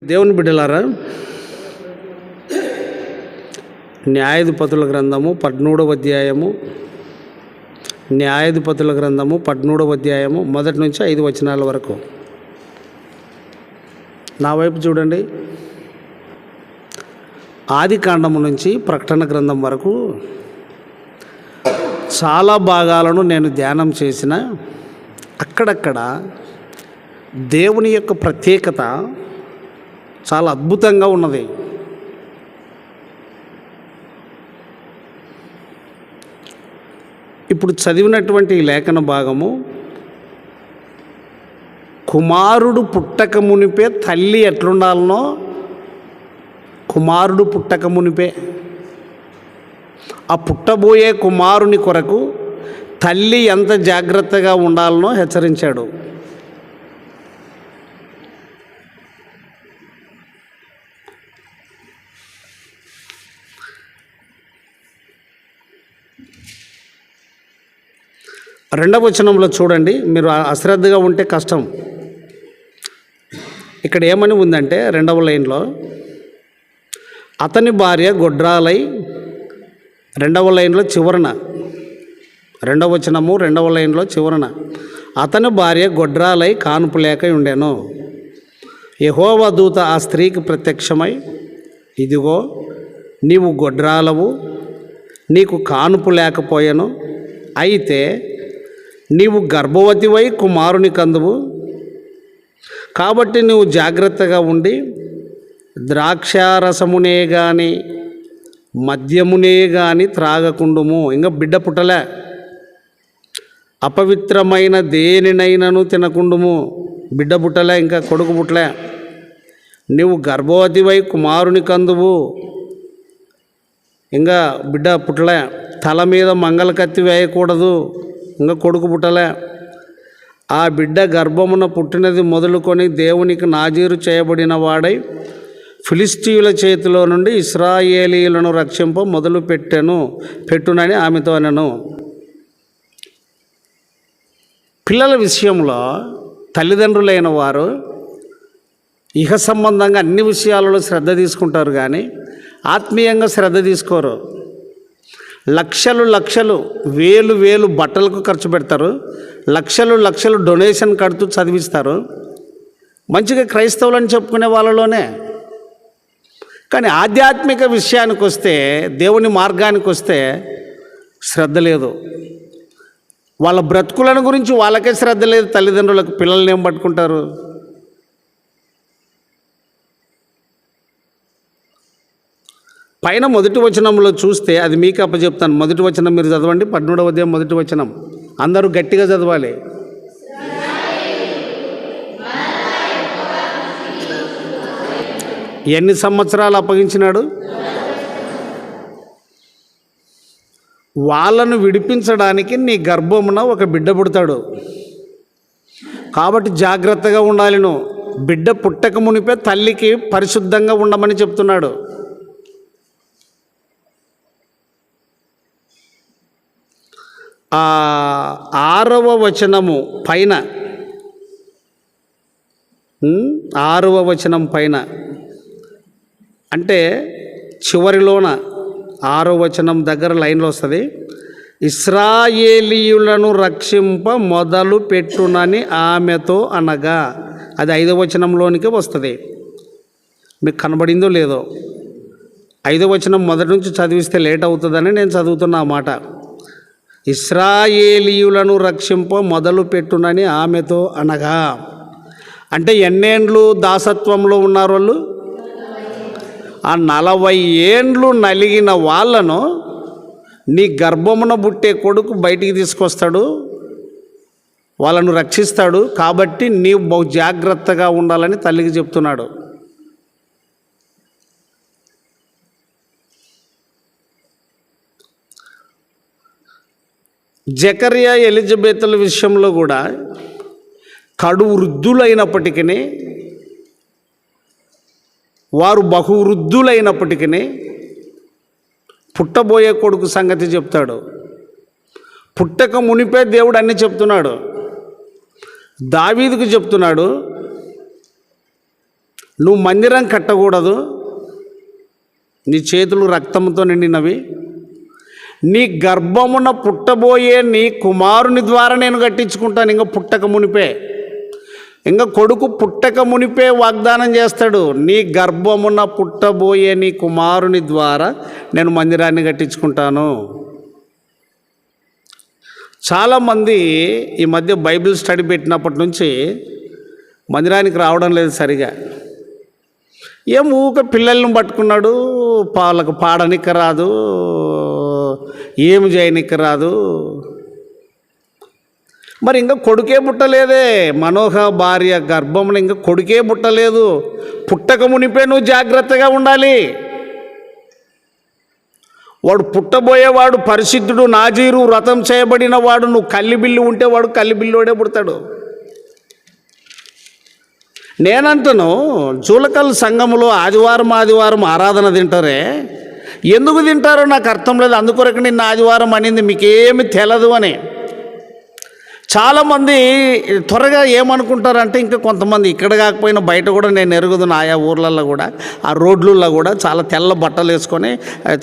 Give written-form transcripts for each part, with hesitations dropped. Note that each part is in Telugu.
దేవుని బిడ్డలారా, న్యాయాధిపతుల గ్రంథము 13వ అధ్యాయము, న్యాయాధిపతుల గ్రంథము 13వ అధ్యాయము 1 నుంచి 5 వచనాల వరకు. నా వైపు చూడండి. ఆది కాండము నుంచి ప్రకటన గ్రంథం వరకు చాలా భాగాలను నేను ధ్యానం చేసిన అక్కడక్కడ దేవుని యొక్క ప్రత్యేకత చాలా అద్భుతంగా ఉన్నది. ఇప్పుడు చదివినటువంటి ఈ లేఖన భాగము, కుమారుడు పుట్టక మునిపే తల్లి ఎట్లుండాలనో, కుమారుడు పుట్టక మునిపే ఆ పుట్టబోయే కుమారుని కొరకు తల్లి ఎంత జాగ్రత్తగా ఉండాలనో హెచ్చరించాడు. రెండవ వచనంలో చూడండి, మీరు అశ్రద్ధగా ఉంటే కష్టం. ఇక్కడ ఏమని ఉందంటే, 2వ లైన్లో అతని భార్య గొడ్రాలై, 2వ లైన్లో చివరన, 2వ వచనము 2వ లైన్లో చివరన, అతని భార్య గొడ్రాలై కానుపు లేక ఉండెను. యెహోవా దూత ఆ స్త్రీకి ప్రత్యక్షమై, ఇదిగో నీవు గొడ్రాలవు, నీకు కానుపు లేకపోయాను, అయితే నీవు గర్భవతివై కుమారుని కందువు, కాబట్టి నువ్వు జాగ్రత్తగా ఉండి ద్రాక్షారసమునే కానీ మద్యమునే కానీ త్రాగకుండుము. ఇంకా బిడ్డ పుట్టలే. అపవిత్రమైన దేనినైనను తినకుండుము. బిడ్డ పుట్టలే, ఇంకా కొడుకు పుట్టలే. నువ్వు గర్భవతివై కుమారుని కందువు, ఇంకా బిడ్డ పుట్టలే. తల మీద మంగళ కత్తి వేయకూడదు, ఇంకా కొడుకు పుట్టలే. ఆ బిడ్డ గర్భమున పుట్టినది మొదలుకొని దేవునికి నాజీరు చేయబడిన వాడై ఫిలిష్తీయుల చేతిలో నుండి ఇశ్రాయేలీయులను రక్షింప మొదలు పెట్టునని ఆమెతో అనెను. పిల్లల విషయంలో తల్లిదండ్రులైన వారు ఇహ సంబంధంగా అన్ని విషయాలలో శ్రద్ధ తీసుకుంటారు, కానీ ఆత్మీయంగా శ్రద్ధ తీసుకోరు. లక్షలు వేలు బట్టలకు ఖర్చు పెడతారు, లక్షలు డొనేషన్ కడుతూ చదివిస్తారు, మంచిగా క్రైస్తవులని చెప్పుకునే వాళ్ళలోనే. కానీ ఆధ్యాత్మిక విషయానికి వస్తే, దేవుని మార్గానికి వస్తే శ్రద్ధ లేదు. వాళ్ళ బ్రతుకులను గురించి వాళ్ళకే శ్రద్ధ లేదు. తల్లిదండ్రులకు పిల్లల్ని ఏం పట్టుకుంటారు? పైన 1వ వచనంలో చూస్తే, అది మీకు అప్పచెప్తాను. 1వ వచనం మీరు చదవండి, 13వ అధ్యాయం 1వ వచనం. అందరూ గట్టిగా చదవాలి. ఎన్ని సంవత్సరాలు అప్పగించినాడు? వాళ్ళను విడిపించడానికి నీ గర్భమున ఒక బిడ్డ పుడతాడు, కాబట్టి జాగ్రత్తగా ఉండాలి. నువ్వు బిడ్డ పుట్టక మునిపే తల్లికి పరిశుద్ధంగా ఉండమని చెప్తున్నాడు. ఆ 6వ వచనము పైన, 6వ వచనం పైన అంటే చివరిలోన 6వ వచనం దగ్గర లైన్లో వస్తుంది, ఇశ్రాయేలీయులను రక్షింప మొదలు పెట్టునని ఆమెతో అనగా. అది 5వ వచనంలోనికి వస్తుంది. మీకు కనబడిందో లేదో, 5వ వచనం మొదటి నుంచి చదివిస్తే లేట్ అవుతుందని నేను చదువుతున్నా ఆ మాట. ఇశ్రాయేలీయులను రక్షింప మొదలు పెట్టునని ఆమెతో అనగా, అంటే ఎన్నేండ్లు దాసత్వంలో ఉన్నారు వాళ్ళు? ఆ 40 ఏండ్లు నలిగిన వాళ్ళను నీ గర్భమున పుట్టే కొడుకు బయటికి తీసుకొస్తాడు, వాళ్ళను రక్షిస్తాడు, కాబట్టి నీవు బహు జాగ్రత్తగా ఉండాలని తల్లికి చెప్తున్నాడు. జకర్యా ఎలిజబెతుల విషయంలో కూడా కడు వృద్ధులైనప్పటికీ, వారు బహువృద్ధులైనప్పటికీ పుట్టబోయే కొడుకు సంగతి చెప్తాడు. పుట్టక మునిపే దేవుడు అన్నీ చెప్తున్నాడు. దావీదుకు చెప్తున్నాడు, నువ్వు మందిరం కట్టకూడదు, నీ చేతులు రక్తంతో నిండినవి, నీ గర్భమున పుట్టబోయే నీ కుమారుని ద్వారా నేను కట్టించుకుంటాను. ఇంకా పుట్టక మునిపే, ఇంకా కొడుకు పుట్టక మునిపే వాగ్దానం చేస్తాడు, నీ గర్భమున పుట్టబోయే నీ కుమారుని ద్వారా నేను మందిరాన్ని కట్టించుకుంటాను. చాలామంది ఈ మధ్య బైబిల్ స్టడీ పెట్టినప్పటి నుంచి మందిరానికి రావడం లేదు సరిగా. ఏం ఊక పిల్లల్ని పట్టుకున్నాడు, వాళ్ళకు పాడనిక్క రాదు, ఏమి చేయనిక్క రాదు. మరి ఇంకా కొడుకే పుట్టలేదే, మనోహ భార్య గర్భమున ఇంకా కొడుకే పుట్టలేదు. పుట్టక మునిపే నువ్వు జాగ్రత్తగా ఉండాలి. వాడు పుట్టబోయేవాడు పరిశుద్ధుడు, నాజీరు, వ్రతం చేయబడిన వాడు. నువ్వు కల్లిబిల్లు ఉంటే వాడు కల్లిబిల్లోడే పుడతాడు. నేనంటాను, జూలకల్ సంఘములో ఆదివారం ఆరాధన తింటారే, ఎందుకు తింటారో నాకు అర్థం లేదు. అందుకొరకు నిన్న ఆదివారం అనింది మీకేమి తెలదు అని. చాలామంది త్వరగా ఏమనుకుంటారంటే, ఇంకా కొంతమంది ఇక్కడ కాకపోయినా బయట కూడా నేను ఎరుగుదును, ఆయా ఊర్లలో కూడా ఆ రోడ్లలో కూడా చాలా తెల్ల బట్టలు వేసుకొని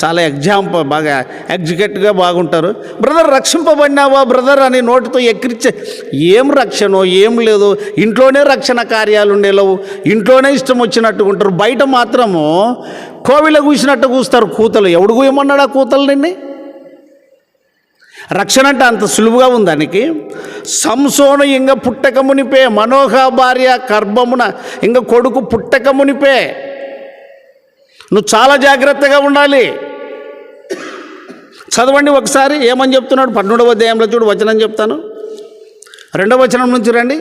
చాలా బాగా ఎగ్జిక్యూటివ్గా బాగుంటారు. బ్రదర్ రక్షింపబడినావా బ్రదర్ అని నోటితో ఎక్కిరిచ్చే, ఏం రక్షణో ఏం లేదు. ఇంట్లోనే రక్షణ కార్యాలు ఉండేలేవు, ఇంట్లోనే ఇష్టం వచ్చినట్టు ఉంటారు. బయట మాత్రము కోవిల కూసినట్టు కూస్తారు కూతలు. ఎవడు కూయమన్నాడు ఆ కూతలు నిన్ను? రక్షణ అంటే అంత సులువుగా ఉంది దానికి. సంసోను ఇంక పుట్టక మునిపే, మనోహ భార్య గర్భమున ఇంక కొడుకు పుట్టక మునిపే నువ్వు చాలా జాగ్రత్తగా ఉండాలి. చదవండి ఒకసారి ఏమని చెప్తున్నాడు 12వ అధ్యాయంలో. చూడు వచనం చెప్తాను, 2వ వచనం నుంచి రండి.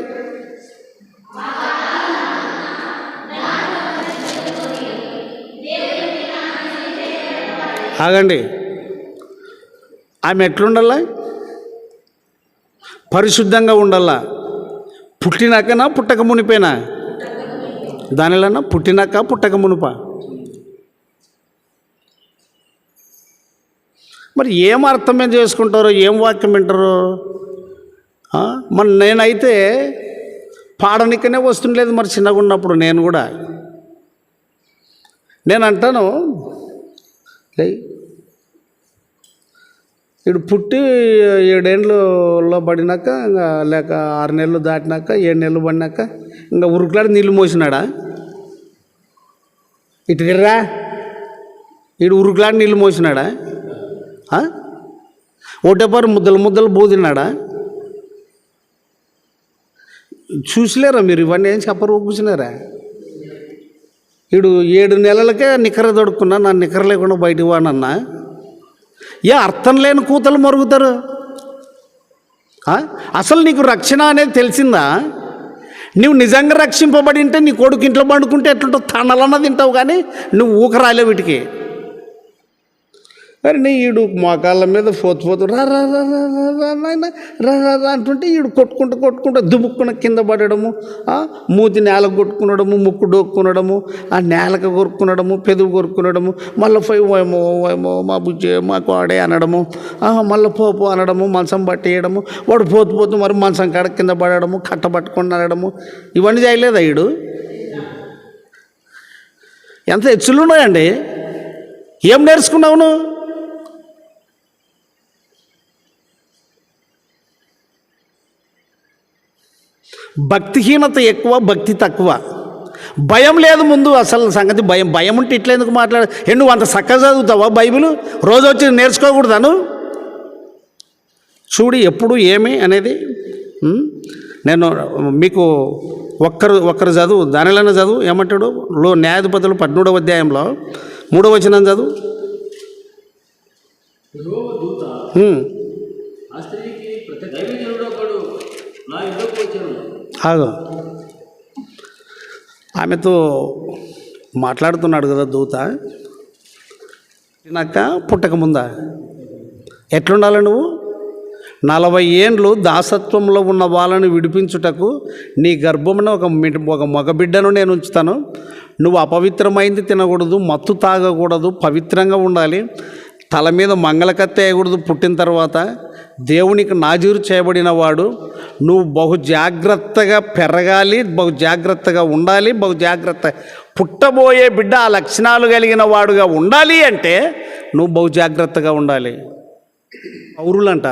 ఆగండి. ఆమె ఎట్లుండాలా? పరిశుద్ధంగా ఉండాలా. పుట్టినాకనా పుట్టక మునిపేనా? దానిలోనా పుట్టినాక పుట్టక మునుప? మరి ఏం అర్థమే చేసుకుంటారో, ఏం వాక్యం వింటారో. మరి నేనైతే పాడనికనే వస్తుండలేదు మరి చిన్నగా ఉన్నప్పుడు. నేను అంటాను, ఇడు పుట్టి 7 ఏళ్ళలో పడినాక, ఇంకా లేక 6 నెలలు దాటినాక 7 నెలలు పడినాక ఇంకా ఉరుకులాడి నీళ్ళు మోసినాడా? ఇటుకర్రా, ఇడు ఉరుకులాడి నీళ్ళు మోసినాడా? ఒకటేపారు ముద్దలు బూదినాడా? చూసిలేరా మీరు? ఇవన్నీ ఏం చెప్పరు, కూర్చున్నారా? ఇడు 7 నెలలకే నిక్కర దొడుకున్నా, నా నిక్కర లేకుండా బయటికి వాడన్నా. అర్థం లేని కూతలు మరుగుతారు. అసలు నీకు రక్షణ అనేది తెలిసిందా? నువ్వు నిజంగా రక్షింపబడి ఉంటే నీ కొడుకు ఇంట్లో పండుకుంటే ఎట్లుంటావు? తనలన్నా తింటావు, కానీ నువ్వు ఊకరాలే వీటికి. మరి నీ ఈడు మోకాళ్ళ మీద పోతు రా రా రా రా రా రా అంటుంటే ఈడు కొట్టుకుంటూ దుముక్కున కింద పడడము, మూతి నేలకు కొట్టుకునడము, ముక్కు డోక్కునడము, ఆ నేలకు కొరుక్కునడము, పెదవు కొరుక్కునడము, మళ్ళీ ఏమో మా బుజ్జే మా కోడే అనడము, మళ్ళీ పోపు అనడము, మంచం పట్టేయడము, వాడు పోతు మరి మంచం కాడ కింద పడడము, కట్ట పట్టుకొని అనడము. ఇవన్నీ చేయలేదా ఈడు? ఎంత హెచ్చులున్నాయండి. ఏం నేర్చుకున్నావు నువ్వు? భక్తిహీనత ఎక్కువ, భక్తి తక్కువ. భయం లేదు ముందు అసలు సంగతి. భయం ఉంటే ఇట్లా ఎందుకు మాట్లాడ? నువ్వు అంత చక్కగా చదువుతావా బైబిల్? రోజు వచ్చి నేర్చుకోకూడదాను? చూడు ఎప్పుడు ఏమి అనేది. నేను మీకు ఒక్కరు చదువు, దానిలోనే చదువు. ఏమంటాడు? న్యాయాధిపతులు 13వ అధ్యాయంలో 3వ వచనం చదువు. ఆమెతో మాట్లాడుతున్నాడు కదా దూత. పుట్టినాక పుట్టక ముందా ఎట్లుండాలి నువ్వు? 40 ఏండ్లు దాసత్వంలో ఉన్న వాళ్ళని విడిపించుటకు నీ గర్భమున ఒక మగబిడ్డను నేను ఉంచుతాను. నువ్వు అపవిత్రమైంది తినకూడదు, మత్తు తాగకూడదు, పవిత్రంగా ఉండాలి. తల మీద మంగళకత్తి వేయకూడదు. పుట్టిన తర్వాత దేవునికి నాజీరు చేయబడిన వాడు. నువ్వు బహు జాగ్రత్తగా పెరగాలి, బహు జాగ్రత్తగా ఉండాలి, బహు జాగ్రత్త పుట్టబోయే బిడ్డ ఆ లక్షణాలు కలిగిన వాడుగా ఉండాలి అంటే నువ్వు బహు జాగ్రత్తగా ఉండాలి. పౌరులంట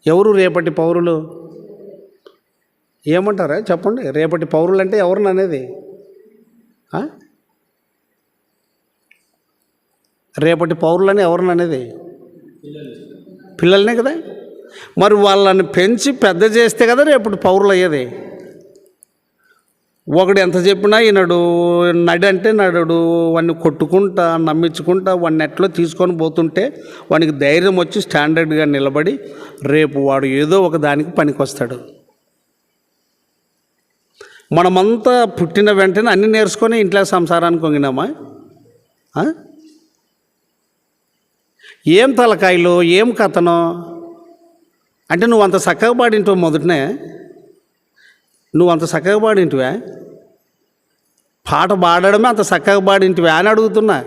ఎవరు రేపటి పౌరులు ఏమంటారా చెప్పండి? రేపటి పౌరులు అంటే ఎవరిని అనేది? రేపటి పౌరులని ఎవరిని అనేది? పిల్లలనే కదా. మరి వాళ్ళని పెంచి పెద్ద చేస్తే కదా రేపటి పౌరులు అయ్యేది. ఒకడు ఎంత చెప్పినా ఈనాడు నడంటే నడడు, వాడిని కొట్టుకుంటా నమ్మించుకుంటా వాడిని ఎట్లో తీసుకొని పోతుంటే వానికి ధైర్యం వచ్చి స్టాండర్డ్గా నిలబడి రేపు వాడు ఏదో ఒక దానికి పనికొస్తాడు. మనమంతా పుట్టిన వెంటనే అన్నీ నేర్చుకొని ఇంట్లో సంసారానికి వంగినామా? ఏం తలకాయలు, ఏం కథనో అంటే నువ్వు అంత చక్కగా పాడింటావు. మొదటనే నువ్వు అంత చక్కగా పాడింటివా? పాట పాడడమే అంత చక్కగా పాడింటివా అని అడుగుతున్నా.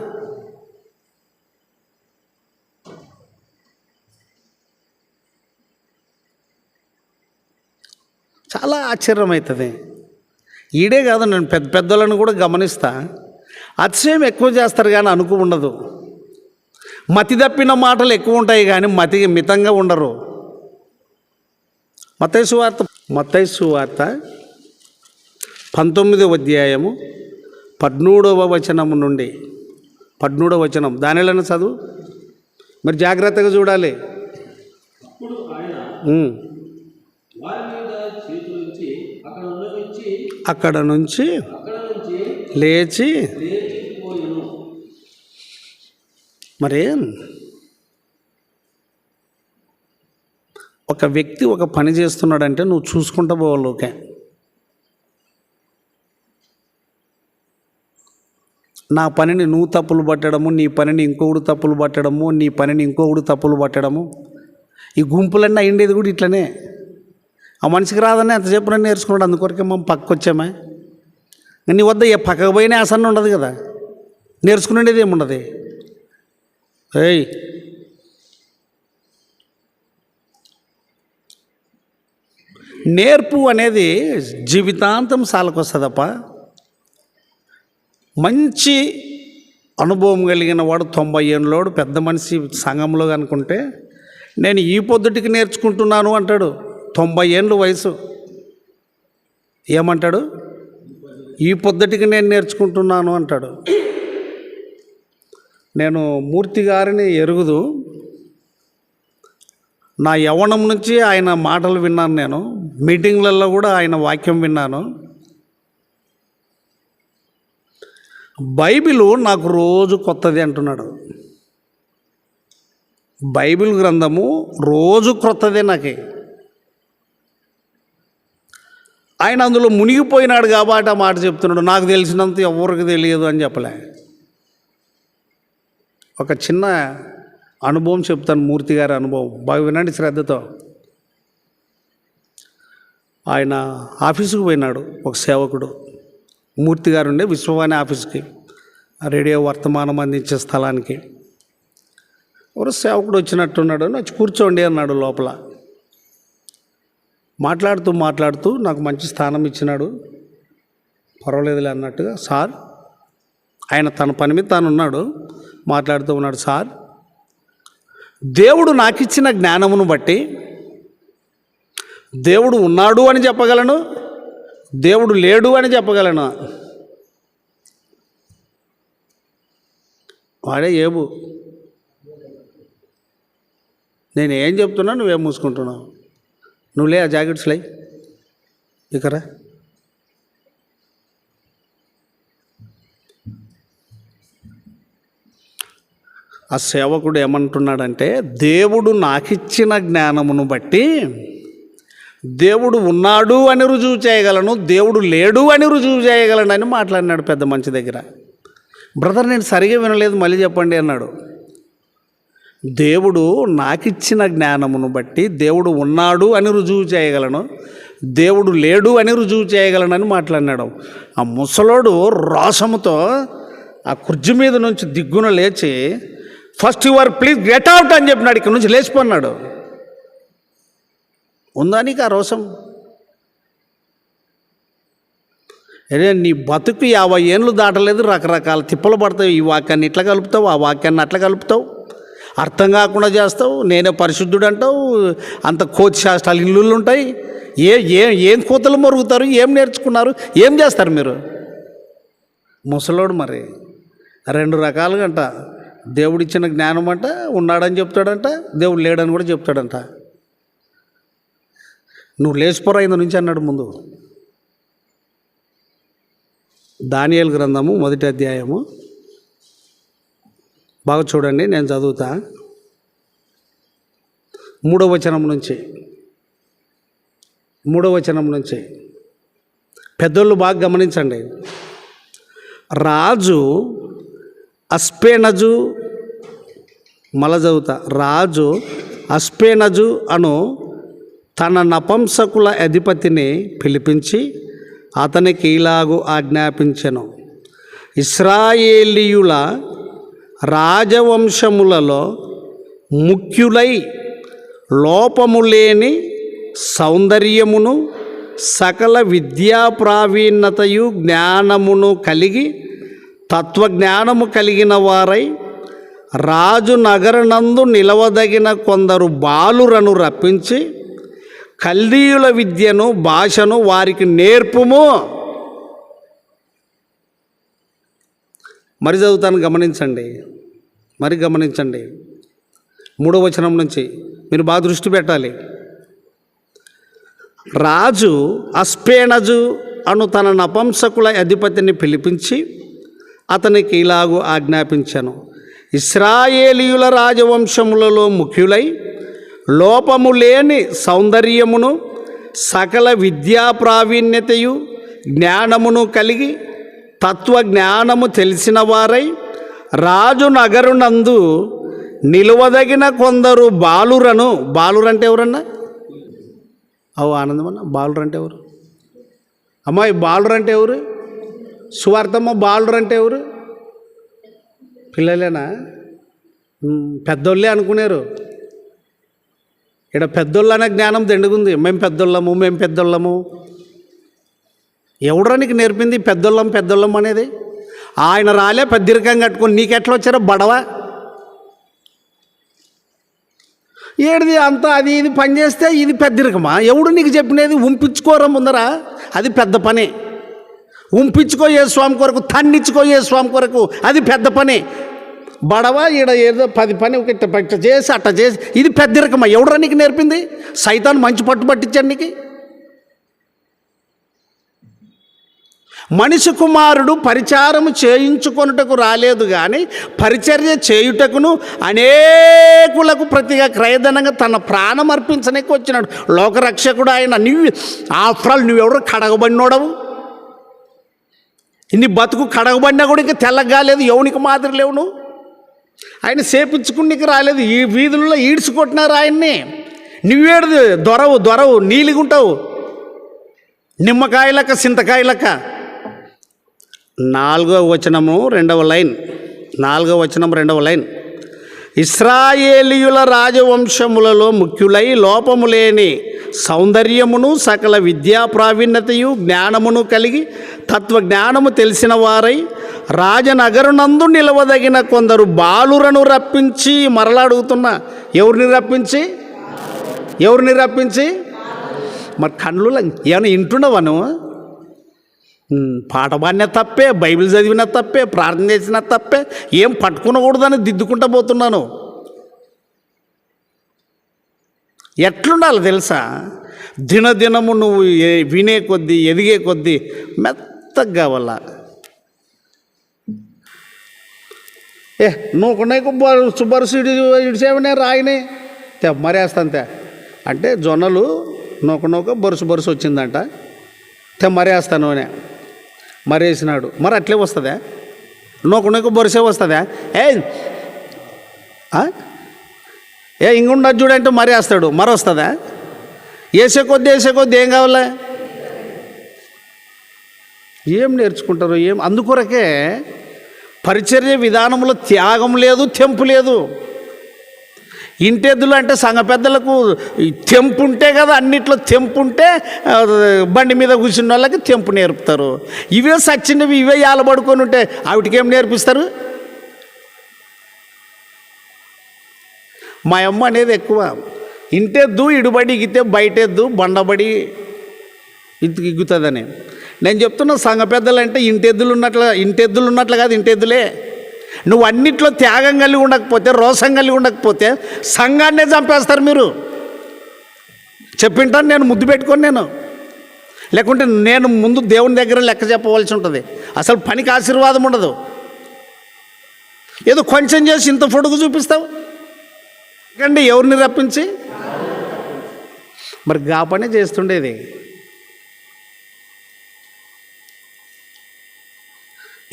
చాలా ఆశ్చర్యం అవుతుంది. ఈడే కాదు, నేను పెద్దలను కూడా గమనిస్తా. అతిశయం ఎక్కువ చేస్తారు కానీ అనుకు ఉండదు. మతి తప్పిన మాటలు ఎక్కువ ఉంటాయి కానీ మితంగా ఉండరు. మత్తయి సువార్త 19వ అధ్యాయము 13వ వచనం నుండి 17వ వచనం దానిలోనే చదువు. మరి జాగ్రత్తగా చూడాలి. అక్కడ నుంచి లేచి మరి ఒక వ్యక్తి ఒక పని చేస్తున్నాడంటే నువ్వు చూసుకుంటూ పోవాలి. ఓకే, నా పనిని నువ్వు తప్పులు పట్టడము, నీ పనిని ఇంకొకడు తప్పులు పట్టడము, నీ పనిని ఇంకొకడు తప్పులు పట్టడము, ఈ గుంపులన్నీ అయ్యిండేది కూడా ఇట్లనే. ఆ మనిషికి రాదని ఎంత చెప్పినా నేర్చుకున్నాడు. అందుకొరకే మనం పక్కకు వచ్చామా. నీ వద్ద ఏ పక్కకు పోయినా ఆసన్న ఉండదు కదా, నేర్చుకునేది ఏముండదు. నేర్పు అనేది జీవితాంతం సాలకొస్తుందప్ప. మంచి అనుభవం కలిగిన వాడు 90 ఏళ్ళోడు పెద్ద మనిషి సంఘంలో అనుకుంటే నేను ఈ పొద్దుటికి నేర్చుకుంటున్నాను అంటాడు. 90 ఏళ్ళు వయసు ఏమంటాడు? ఈ పొద్దుటికి నేను నేర్చుకుంటున్నాను అంటాడు. నేను మూర్తి గారిని ఎరుగుదు, నా యవ్వనం నుంచి ఆయన మాటలు విన్నాను. నేను మీటింగ్లలో కూడా ఆయన వాక్యం విన్నాను. బైబిలు నాకు రోజు కొత్తది అంటున్నాడు. బైబిల్ గ్రంథము రోజు క్రొత్తదే నాకు. ఆయన అందులో మునిగిపోయినాడు కాబట్టి ఆ మాట చెప్తున్నాడు. నాకు తెలిసినంత ఎవరికి తెలియదు అని చెప్పలే. ఒక చిన్న అనుభవం చెప్తాను, మూర్తి గారి అనుభవం. బాగా వినండి శ్రద్ధతో. ఆయన ఆఫీసుకు పోయినాడు, ఒక సేవకుడు. మూర్తి గారు ఉండే విశ్వవాణి ఆఫీస్కి, రేడియో వర్తమానం అందించే స్థలానికి. ఎవరు సేవకుడు వచ్చినట్టున్నాడు. వచ్చి కూర్చోండి అన్నాడు లోపల. మాట్లాడుతూ నాకు మంచి స్థానం ఇచ్చినాడు, పర్వాలేదులే అన్నట్టుగా. సార్, ఆయన తన పని మీద తాను ఉన్నాడు, మాట్లాడుతూ ఉన్నాడు. సార్, దేవుడు నాకు ఇచ్చిన జ్ఞానమును బట్టి దేవుడు ఉన్నాడు అని చెప్పగలను, దేవుడు లేడు అని చెప్పగలను. వాడే ఏబు. నేను ఏం చెప్తున్నా నువ్వేం మూసుకుంటున్నావు? నువ్వు లే, ఆ జాకెట్స్ లై ఇకరా. ఆ సేవకుడు ఏమంటున్నాడంటే, దేవుడు నాకిచ్చిన జ్ఞానమును బట్టి దేవుడు ఉన్నాడు అని రుజువు చేయగలను, దేవుడు లేడు అని రుజువు చేయగలను అని మాట్లాడినాడు పెద్ద మంచి దగ్గర. బ్రదర్, నేను సరిగా వినలేదు, మళ్ళీ చెప్పండి అన్నాడు. దేవుడు నాకిచ్చిన జ్ఞానమును బట్టి దేవుడు ఉన్నాడు అని రుజువు చేయగలను, దేవుడు లేడు అని రుజువు చేయగలనని మాట్లాడినాడు. ఆ ముసలోడు రోషముతో ఆ కుర్చీ మీద నుంచి దిగ్గున లేచి first your please get out అని చెప్పినాడు, ఇక్కడ నుంచి లేచిపోన్నాడు. ఉందా నీకు ఆ రోషం? అరే నీ బతుకు 50 ఏళ్ళు దాటలేదు, రకరకాల తిప్పలు పడతావు. ఈ వాక్యాన్ని ఇట్లా కలుపుతావు, ఆ వాక్యాన్ని అట్లా కలుపుతావు, అర్థం కాకుండా చేస్తావు, నేనే పరిశుద్ధుడు అంటావు. అంత కోతి శాస్త్రాలు ఇల్లుళ్ళు ఉంటాయి. ఏం కూతలు మరుగుతారు, ఏం నేర్చుకున్నారు, ఏం చేస్తారు మీరు? ముసలోడు మరి 2 రకాలుగా అంట. దేవుడిచ్చిన జ్ఞానం అంట ఉన్నాడని చెప్తాడంట, దేవుడు లేడని కూడా చెప్తాడంట. నువ్వు లేచిపోరా ఇందు నుంచి అన్నాడు ముందు. దానియేలు గ్రంథము 1వ అధ్యాయము బాగా చూడండి, నేను చదువుతా. 3వ వచనం నుంచి పెద్దోళ్ళు బాగా గమనించండి. రాజు అస్పేనజు, మళ్ళా చదువుతా. రాజు అస్పేనజు అను తన నపుంసకుల అధిపతిని పిలిపించి అతనికి ఇలాగు ఆజ్ఞాపించెను. ఇశ్రాయేలీయుల రాజవంశములలో ముఖ్యులై లోపము లేని సౌందర్యమును సకల విద్యా ప్రావీణ్యతయు జ్ఞానమును కలిగి తత్వజ్ఞానము కలిగిన వారై రాజు నగరనందు నిలవదగిన కొందరు బాలురను రప్పించి కల్దీయుల విద్యను భాషను వారికి నేర్పుము. మరి చదువుతాను, గమనించండి. 3వ వచనం నుంచి మీరు బాగా దృష్టి పెట్టాలి. రాజు అస్పేనజు అను తన నపుంసకుల అధిపతిని పిలిపించి అతనికి ఇలాగూ ఆజ్ఞాపించాను. ఇశ్రాయేలీయుల రాజవంశములలో ముఖ్యులై లోపము లేని సౌందర్యమును సకల విద్యా ప్రావీణ్యతయు జ్ఞానమును కలిగి తత్వజ్ఞానము తెలిసిన వారై రాజు నగరునందు నిలువదగిన కొందరు బాలురను. బాలురంటే ఎవరన్నా? ఆనందమన్నా, బాలురంటే ఎవరు? అమ్మాయి బాలురంటే ఎవరు? సువార్తమ్మ బాలురంటే ఎవరు? పిల్లలేనా? పెద్దోళ్ళే అనుకునేరు. ఇక్కడ పెద్దోళ్ళు అనే జ్ఞానం దండుగుంది. మేము పెద్దోళ్ళము. ఎవడరా నీకు నేర్పింది పెద్దోళ్ళం అనేది? ఆయన రాలే పెద్దరికం కట్టుకొని నీకెట్లా వచ్చారో బడవ ఏడిది అంతా అది ఇది పని చేస్తే ఇది పెద్దరికమా? ఎవడు నీకు చెప్పినది? ఉంపించుకోరా ముందరా, అది పెద్ద పని. ఉంపించుకో ఏ స్వామి కొరకు, తన్నిచ్చుకో ఏ స్వామి కొరకు, అది పెద్ద పని. బడవ ఈడ ఏదో 10 పని ఇట్ట చేసి అట్ట చేసి ఇది పెద్దరికమా? ఎవడరా నీకు నేర్పింది? సైతాను మంచి పట్టు పట్టించాడు నీకు. మనిషి కుమారుడు పరిచారము చేయించుకొనుటకు రాలేదు కానీ పరిచర్య చేయుటకును అనేకులకు ప్రతిగా క్రయధనంగా తన ప్రాణం అర్పించడానికి వచ్చినాడు. లోకరక్షకుడు ఆయన. ఆఫ్టర్ ఆల్ నువ్వెవరు? కడగబడినోడవు. ఇన్ని బతుకు కడగబడినా కూడా ఇంకా తెల్లగాలేదు, యౌనికి మాదిరి లేవు నువ్వు. ఆయన సేపించుకునికి రాలేదు, ఈ వీధుల్లో ఈడ్చుకొట్టినారు ఆయన్ని. నువ్వేడు దొరవు నీలిగుంటావు, నిమ్మకాయలక్క సింతకాయలక్క. 4వ వచనము 2వ లైన్. 4వ వచనం 2వ లైన్. ఇశ్రాయేలీయుల రాజవంశములలో ముఖ్యులై లోపము లేని సౌందర్యమును సకల విద్యా ప్రావీణ్యతయు జ్ఞానమును కలిగి తత్వజ్ఞానము తెలిసిన వారై రాజనగరునందు నిలవదగిన కొందరు బాలురను రప్పించి. మరలా అడుగుతున్నా, ఎవరిని రప్పించి? మరి కళ్ళు ఏమైనా వింటున్నావా నువ్వు? పాట పాడిన తప్పే, బైబిల్ చదివిన తప్పే, ప్రార్థన చేసిన తప్పే, ఏం పట్టుకునకూడదని దిద్దుకుంటా పోతున్నాను. ఎట్లుండాలి తెలుసా? దినదినము నువ్వు వినే కొద్దీ ఎదిగే కొద్దీ మెత్తగా కావాల. నువ్వు నీకు బరుసు ఇడిసేవనే రాయినే మరేస్తాంతే అంటే జొన్నలు నూక బరుసు వచ్చిందంట, మరేస్తాను అనే మరేసినాడు. మరి అట్లే వస్తుందా? నూక బొరిసే వస్తుందా? ఇంగుండ చూడంటే మరేస్తాడు, మరి వస్తుందా? వేసే కొద్దీ ఏం కావాలా? ఏం నేర్చుకుంటారు? అందుకొరకే పరిచర్య విధానంలో త్యాగం లేదు, తెంపు లేదు. ఇంటెద్దులు అంటే సంఘ పెద్దలకు తెంపు ఉంటే కదా, అన్నిట్లో తెంపు ఉంటే బండి మీద కూర్చున్న వాళ్ళకి తెంపు నేర్పుతారు. ఇవే సచ్చినవి ఇవే యాలబడుకొని ఉంటే ఆవిటికేం నేర్పిస్తారు? మా అమ్మ అనేది ఎక్కువ, ఇంటెద్దు ఇడుబడి ఇగితే బయటెద్దు బండబడి ఇగ్గుతుందని. నేను చెప్తున్నా సంఘ పెద్దలు అంటే ఇంటెద్దులు ఉన్నట్లు కాదు, ఇంటెద్దులే. నువ్వు అన్నిట్లో త్యాగం కలిగి ఉండకపోతే, రోషం కలిగి ఉండకపోతే సంఘాన్నే చంపేస్తారు మీరు. చెప్పింటాను నేను, ముద్దు పెట్టుకొని నేను, లేకుంటే నేను ముందు దేవుని దగ్గర లెక్క చెప్పవలసి ఉంటుంది. అసలు పనికి ఆశీర్వాదం ఉండదు. ఏదో కొంచెం చేసి ఇంత పొడుగు చూపిస్తావు ఎందుకండి, ఎవరిని రప్పించి? మరి గా పనే చేస్తుండేది.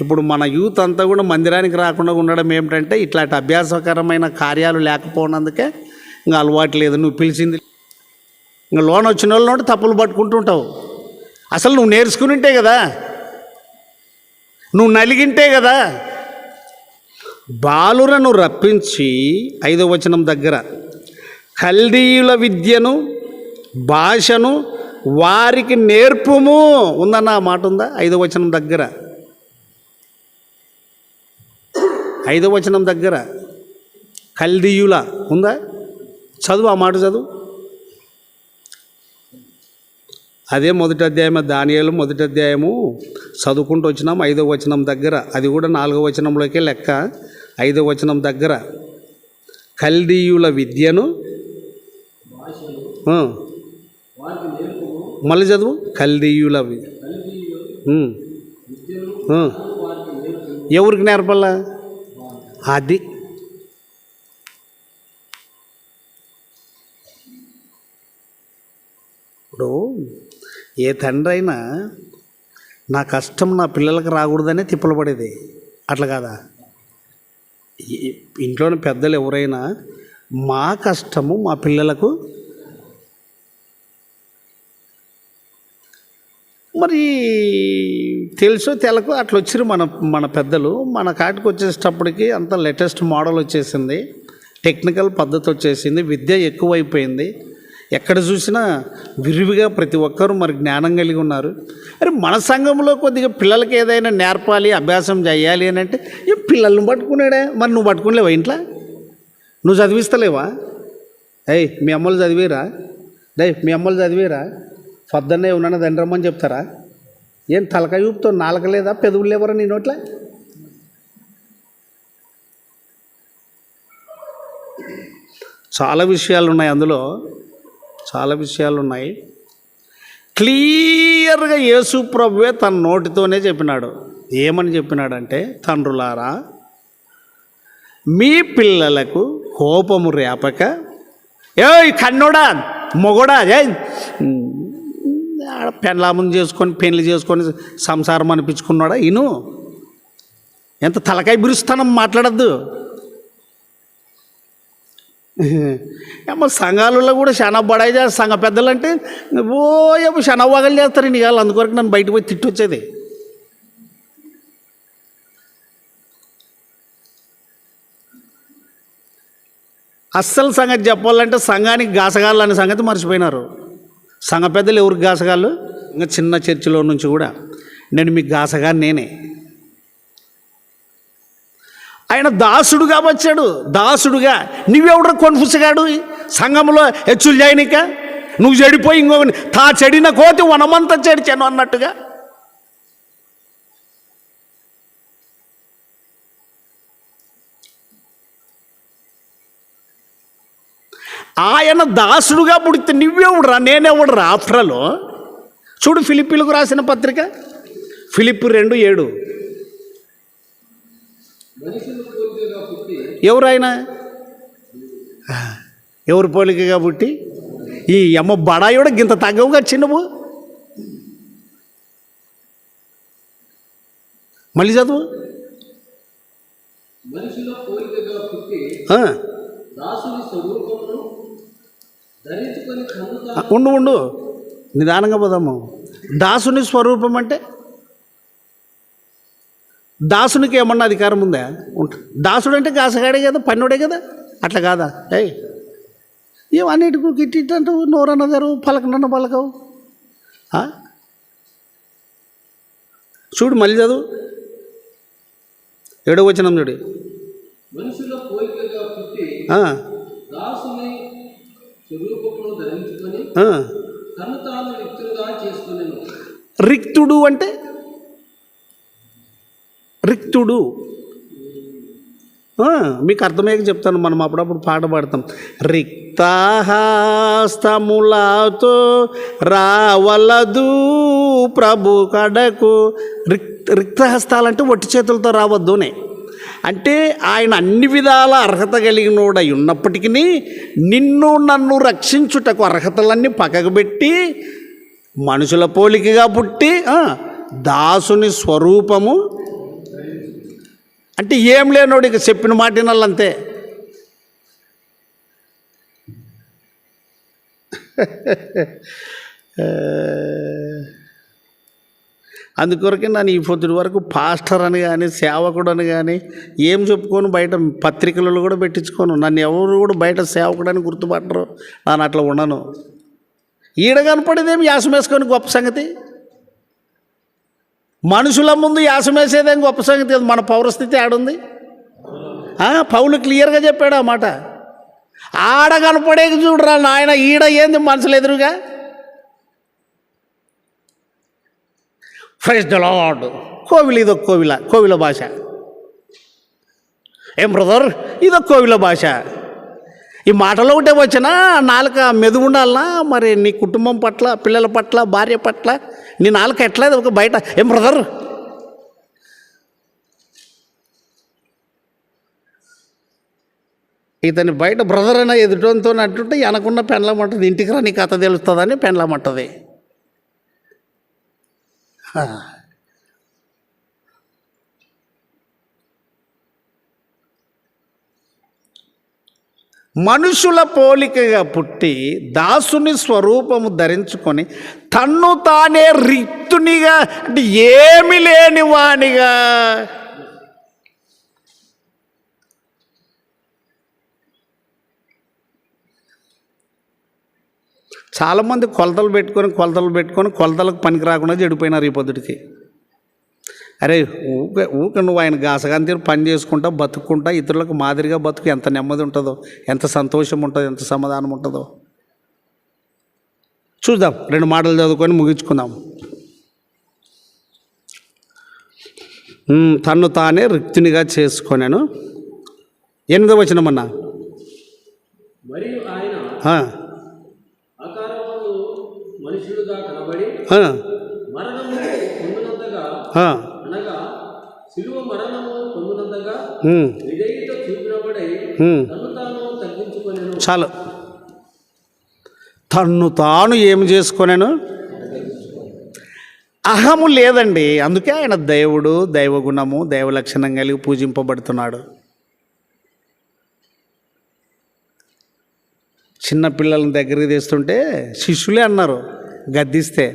ఇప్పుడు మన యూత్ అంతా కూడా మందిరానికి రాకుండా ఉండడం ఏమిటంటే, ఇట్లాంటి అభ్యాసకరమైన కార్యాలు లేకపోయినందుకే ఇంకా అలవాటు లేదు. నువ్వు పిలిచింది ఇంకా లోన్ వచ్చిన వాళ్ళు తప్పులు పట్టుకుంటుంటావు. అసలు నువ్వు నేర్చుకుని ఉంటే కదా, నువ్వు నలిగింటే కదా. బాలురను రప్పించి 5వ వచనం దగ్గర కల్దీయుల విద్యను భాషను వారికి నేర్పుము ఉందన్న మాట ఉందా? 5వ వచనం దగ్గర, 5వ వచనం దగ్గర కల్దీయుల ఉందా? చదువు, ఆ మాట చదువు. అదే మొదటి అధ్యాయం, దానియేలు మొదటి అధ్యాయము చదువుకుంటూ వచ్చినాం. 5వ వచనం దగ్గర, అది కూడా 4వ వచనంలోకే లెక్క. 5వ వచనం దగ్గర కల్దీయుల విద్యను మళ్ళీ చదువు. కల్దీయుల ఎవరికి నేర్పాలా? అది ఇప్పుడు ఏ తండ్రి అయినా నా కష్టం నా పిల్లలకు రాకూడదనే తిప్పలు పడేది, అట్లా కాదా? ఇంట్లోని పెద్దలు ఎవరైనా మా కష్టము మా పిల్లలకు, మరి తెలుసో తెలకు అట్లా వచ్చారు మన పెద్దలు. మన కాటికి వచ్చేటప్పటికి అంత లేటెస్ట్ మోడల్ వచ్చేసింది, టెక్నికల్ పద్ధతి వచ్చేసింది, విద్య ఎక్కువైపోయింది. ఎక్కడ చూసినా విరివిగా ప్రతి ఒక్కరూ మరి జ్ఞానం కలిగి ఉన్నారు. అరే మన సంఘంలో కొద్దిగా పిల్లలకి ఏదైనా నేర్పాలి, అభ్యాసం చేయాలి అని అంటే పిల్లల్ని పట్టుకున్నాడే. మరి నువ్వు పట్టుకునేవా? ఇంట్లో నువ్వు చదివిస్తలేవా? మీ అమ్మలు చదివేరా? మీ అమ్మలు చదివేరా? పొద్దున్నే ఉన్నాను దండి రమ్మని చెప్తారా? ఏం తలకాయ చూపుతో నాలుక లేదా, పెదవులు లేవరా నీ నోట్ల? చాలా విషయాలు ఉన్నాయి అందులో, చాలా విషయాలు ఉన్నాయి. క్లియర్గా యేసు ప్రభువే తన నోటితోనే చెప్పినాడు. ఏమని చెప్పినాడంటే, తండ్రులారా మీ పిల్లలకు కోపము రేపక, కన్నోడా మొగోడా పెళ్ళామును చేసుకొని పెళ్లి చేసుకొని సంసారం అనిపించుకున్నాడా? ఇను ఎంత తలకాయ బిరుస్తానం మాట్లాడద్దు. ఏమో సంఘాలలో కూడా చాలా బడాయి చేస్తారు. సంఘ పెద్దలు అంటే ఏమో చాలా వాగలు చేస్తారు ఇన్ని కాళ్ళు. అందుకొరకు నన్ను బయటకు పోయి తిట్టొచ్చేది. అస్సలు సంగతి చెప్పాలంటే సంఘానికి గాసగాళ్ళు అనే సంగతి మర్చిపోయినారు. సంఘ పెద్దలు ఎవరికి గాసగాళ్ళు? ఇంకా చిన్న చర్చిలో నుంచి కూడా నేను మీకు గాసగా నేనే. ఆయన దాసుడుగా వచ్చాడు, దాసుడుగా. నువ్వెవడో కొన్ఫుసగాడు సంఘంలో హెచ్చులు చేయనిక? నువ్వు చెడిపోయి ఇంకొక తా చెడిన కోతి వనమంతా చెడిచాను అన్నట్టుగా. ఆయన దాసుడుగా పుడితే నువ్వెవడరా నేనెవడరా? ఆఫ్టర్లో చూడు ఫిలిప్పీలకు రాసిన పత్రిక, ఫిలిప్పీ 2:7. ఎవరైనా ఎవరు పోలికగా పుట్టి ఈ అమ్మ బడాయోడ గింత తగ్గవుగా చిన్నవు. మళ్ళీ చదువు. ఉండు నిదానంగా పోదాము. దాసుని స్వరూపం అంటే దాసునికి ఏమన్నా అధికారం ఉందా? దాసుడు అంటే గాసగాడే కదా, పన్నుడే కదా, అట్లా కాదా? ఏమన్నిటికూ గిట్టిట్టు నోరన్న తెరవు, పలకనన్న పలకవు. చూడు మళ్ళీ చదువు 7వ వచనం చూడు. మనుషుల పోలికగా పుట్టి దాసుని స్వరూపమును ధరించుకొని తను తాను రిక్తుడుగా చేసుకొనెను. రిక్తుడు అంటే రిక్తుడు మీకు అర్థమయ్యాక చెప్తాను. మనం అప్పుడప్పుడు పాట పాడతాం. రిక్తహస్తములతో రావలదు ప్రభు కడకు. రిక్తహస్తాలంటే ఒట్టి చేతులతో రావద్దునే. అంటే ఆయన అన్ని విధాల అర్హత కలిగినోడై ఉన్నప్పటికీ నిన్ను నన్ను రక్షించుటకు అర్హతలన్నీ పక్కకు పెట్టి మనుషుల పోలికగా పుట్టి దాసుని స్వరూపము అంటే ఏం లేనోడు, ఇక చెప్పిన మాట వినాలంతే. అందుకొరకే నన్ను ఈ పొద్దుటి వరకు పాస్టర్ అని కానీ సేవకుడు అని కానీ ఏం చెప్పుకొని బయట పత్రికలలో కూడా పెట్టించుకోను. నన్ను ఎవరు కూడా బయట సేవకుడని గుర్తుపట్టరు. నేను అట్లా ఉండను. ఈడ కనపడేదేమి యాసం వేసుకొని గొప్ప సంగతి, మనుషుల ముందు యాసం వేసేదేం గొప్ప సంగతి. మన పౌరస్థితి ఆడుంది. పౌలు క్లియర్గా చెప్పాడు ఆ మాట. ఆడ కనపడేకి చూడరా నాయన, ఈడ ఏంది మనుషులు ఎదురుగా. Praise the lord. కోవిల, ఇదొక కోవిల భాష. ఏం బ్రదర్, ఇదొక కోవిల భాష. ఈ మాటలో ఒకటే వచ్చినా నాలుక మెదుగు ఉండాలనా మరి నీ కుటుంబం పట్ల, పిల్లల పట్ల, భార్య పట్ల నీ నాలుక ఎట్లా ఒక బయట ఏం బ్రదర్. ఇతని బయట బ్రదర్ అయినా ఎదుటంతో అంటుంటే వెనకున్న పెండ్లమంటుంది. ఇంటికి రా నీ కథ తెలుస్తుందని పెండ్లమంటుంది. మనుషుల పోలికగా పుట్టి దాసుని స్వరూపము ధరించుకొని తన్ను తానే రిక్తునిగా అంటే ఏమి లేని వానిగా చాలామంది కొలతలు పెట్టుకొని కొలతలకు పనికి రాకుండా చెడిపోయినారు ఈ పొద్దుటికి. అరే ఊక నువ్వు ఆయన గాసగాని తీరు పని చేసుకుంటా బతుక్కుంటా ఇతరులకు మాదిరిగా బతుకు ఎంత నెమ్మది ఉంటుందో, ఎంత సంతోషం ఉంటుందో, ఎంత సమాధానం ఉంటుందో చూద్దాం. 2 మాటలు చదువుకొని ముగించుకుందాం. తన్ను తానే రిక్తునిగా చేసుకొనెను. 8వ వచనం అన్నా. మరియు ఆయన ఆకారములో మనుషులుగా కనబడి మరణము పొందినంతగా అనగా సిలువ మరణము పొందినంతగా విధేయత చూపినబడై తన్ను తాను తగ్గించుకొనెను. చాలు. తన్ను తాను ఏమి చేసుకొనెను? అహము లేదండి. అందుకే ఆయన దేవుడు, దైవగుణము, దైవ లక్షణం కలిగి పూజింపబడుతున్నాడు. చిన్నపిల్లలను దగ్గరికి తీస్తుంటే శిష్యులే అన్నారు గద్దిస్తే,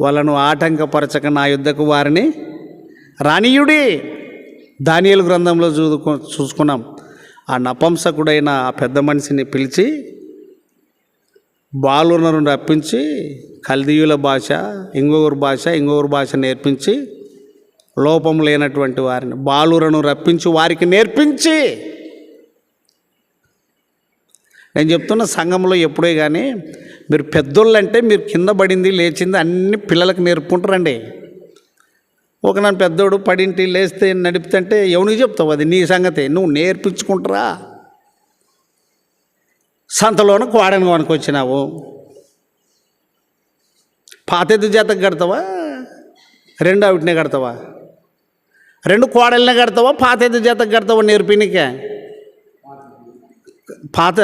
వాళ్ళను ఆటంకపరచక నా యుద్ధకు వారిని రానీయుడి. దానియేలు గ్రంథంలో చూసుకున్నాం. ఆ నపంసకుడైన ఆ పెద్ద మనిషిని పిలిచి బాలులను రప్పించి కల్దీయుల భాష, ఇంకొకరి భాష నేర్పించి లోపం లేనటువంటి వారిని బాలులను రప్పించి వారికి నేర్పించి, నేను చెప్తున్న సంఘంలో ఎప్పుడే కానీ మీరు పెద్దోళ్ళు అంటే మీరు కింద పడింది లేచింది అన్ని పిల్లలకు నేర్పుకుంటారండి. ఒక నన్ను పెద్దోడు పడింటి లేస్తే నడిపితే ఎవరికి చెప్తావు? అది నీ సంగతి, నువ్వు నేర్పించుకుంటారా. సంతలోన కోడని కొనుక్కు వచ్చినావు, పాతెద్దు జాతకు కడతావా, 2 ఆవిటినే కడతావా, 2 కోడలనే కడతావా, పాతెద్దు జాతకు కడతావా నేర్పినికే? పాత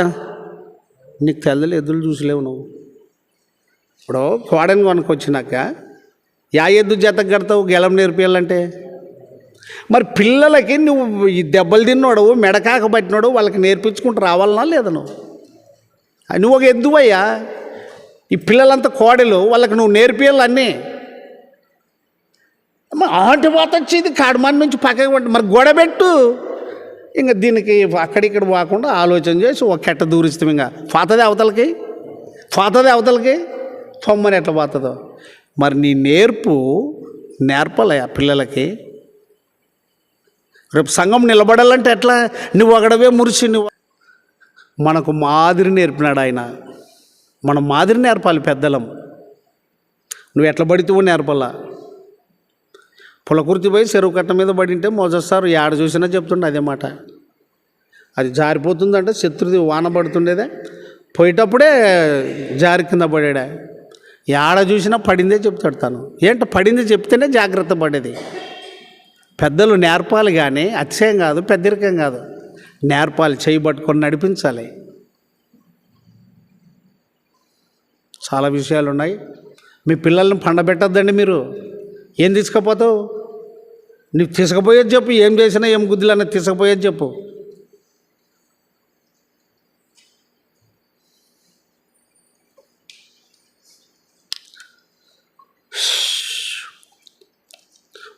నీకు తెల్లలు ఎద్దులు చూసలేవు నువ్వు. ఇప్పుడు కోడని కొనుక్కొచ్చినాక ఎద్దు జతకు కడతావు గెలం నేర్పియాలంటే? మరి పిల్లలకి నువ్వు ఈ దెబ్బలు తిన్నాడు, మెడకాక పట్టినాడు, వాళ్ళకి నేర్పించుకుంటూ రావాలన్నా లేదా? నువ్వు ఒక ఎద్దువయ్యా. ఈ పిల్లలంతా కోడలు, వాళ్ళకి నువ్వు నేర్పియాలన్నీ. ఆంటి వాత వచ్చి ఇది కాడమాని నుంచి పక్కకి పట్టి మరి గొడబెట్టు. ఇంకా దీనికి అక్కడిక్కడ పోకుండా ఆలోచన చేసి ఒక కెట్ట దూరిస్తాం. ఇంకా పోతుంది అవతలకి పొమ్మని ఎట్లా పోతుందో. మరి నీ నేర్పాలయా పిల్లలకి. రేపు సంఘం నిలబడాలంటే ఎట్లా? నువ్వు ఒకడవే మురిసి నువ్వు. మనకు మాదిరి నేర్పినాడు ఆయన. మనం మాదిరి నేర్పాలి పెద్దలం. నువ్వు ఎట్లా పడితే నేర్పాలా. పులకుర్తి పోయి చెరువు కట్ట మీద పడింటే మొదటిసారి ఏడ చూసినా చెప్తుండే అదే మాట. అది జారిపోతుందంటే శత్రుది వాన పడుతుండేదే, పోయేటప్పుడే జారి కింద పడాడా. ఏడ చూసినా పడిందే చెప్తాడు తను. ఏంటో పడింది చెప్తేనే జాగ్రత్త పడేది. పెద్దలు నేర్పాలి, కానీ అతిశయం కాదు, పెద్దరికం కాదు. నేర్పాలి, చేయి పట్టుకొని నడిపించాలి. చాలా విషయాలు ఉన్నాయి. మీ పిల్లల్ని పండబెట్టద్దండి. మీరు ఏం తీసుకుపోతావు? నువ్వు తీసుకుపోయేది చెప్పు. ఏం చేసినా ఏం గుద్దులన్నా తీసుకుపోయేది చెప్పు.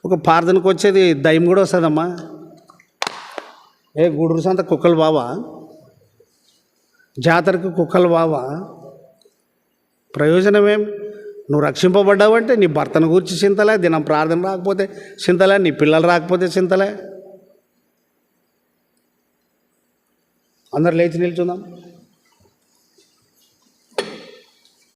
ఒక ప్రార్థనకు వచ్చేది దయ్యం కూడా వస్తుందమ్మా. గూడూరు సంత కుక్కలు బావా, జాతరకు కుక్కలు బావా. ప్రయోజనమేం? నువ్వు రక్షింపబడ్డావంటే నీ భర్తను గురించి చింతలే, దినం ప్రార్థన రాకపోతే చింతలే, నీ పిల్లలు రాకపోతే చింతలే. అందరు లేచి నిల్చుందాం.